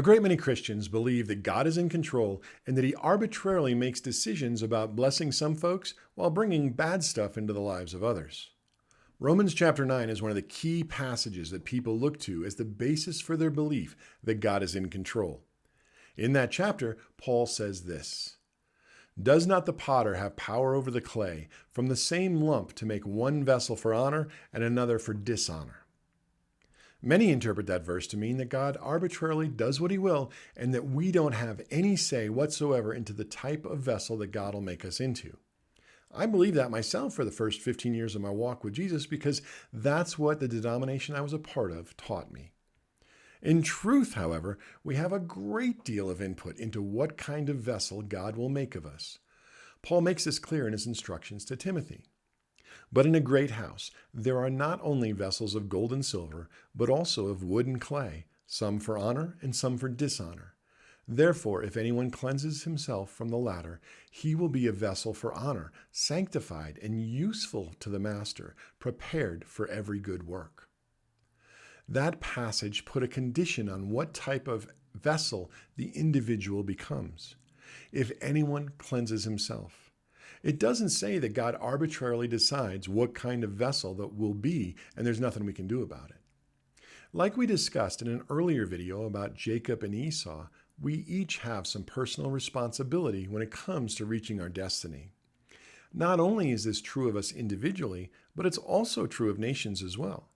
great many Christians believe that God is in control and that he arbitrarily makes decisions about blessing some folks while bringing bad stuff into the lives of others. Romans chapter 9 is one of the key passages that people look to as the basis for their belief that God is in control. In that chapter, Paul says this: "Does not the potter have power over the clay from the same lump to make one vessel for honor and another for dishonor?" Many interpret that verse to mean that God arbitrarily does what he will and that we don't have any say whatsoever into the type of vessel that God will make us into. I believe that myself for the first 15 years of my walk with Jesus because that's what the denomination I was a part of taught me. In truth, however, we have a great deal of input into what kind of vessel God will make of us. Paul makes this clear in his instructions to Timothy. "But in a great house there are not only vessels of gold and silver, but also of wood and clay, some for honor and some for dishonor. Therefore, if anyone cleanses himself from the latter, he will be a vessel for honor, sanctified and useful to the master, prepared for every good work." That passage put a condition on what type of vessel the individual becomes. If anyone cleanses himself. It doesn't say that God arbitrarily decides what kind of vessel that will be, and there's nothing we can do about it. Like we discussed in an earlier video about Jacob and Esau, we each have some personal responsibility when it comes to reaching our destiny. Not only is this true of us individually, but it's also true of nations as well.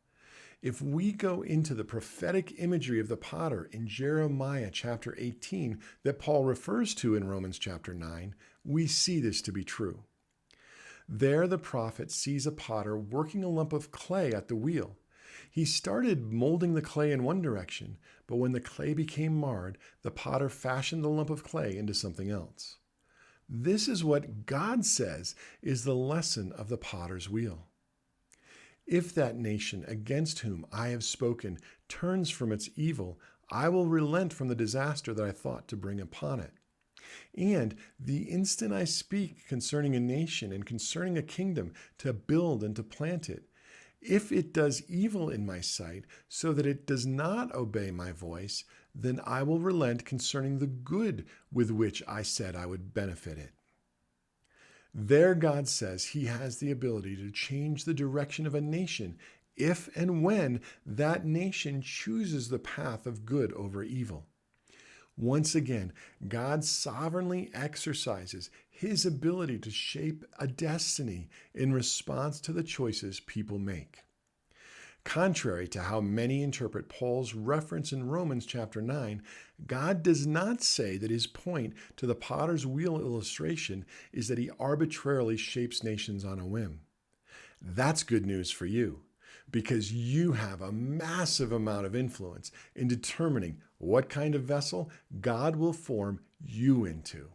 If we go into the prophetic imagery of the potter in Jeremiah chapter 18 that Paul refers to in Romans chapter 9, we see this to be true. There the prophet sees a potter working a lump of clay at the wheel. He started molding the clay in one direction, but when the clay became marred, the potter fashioned the lump of clay into something else. This is what God says is the lesson of the potter's wheel. If that nation against whom I have spoken turns from its evil, I will relent from the disaster that I thought to bring upon it. And the instant I speak concerning a nation and concerning a kingdom to build and to plant it, if it does evil in my sight so that it does not obey my voice, then I will relent concerning the good with which I said I would benefit it. There God says he has the ability to change the direction of a nation if and when that nation chooses the path of good over evil. Once again, God sovereignly exercises his ability to shape a destiny in response to the choices people make. Contrary to how many interpret Paul's reference in Romans chapter 9, God does not say that his point to the potter's wheel illustration is that he arbitrarily shapes nations on a whim. That's good news for you, because you have a massive amount of influence in determining what kind of vessel God will form you into.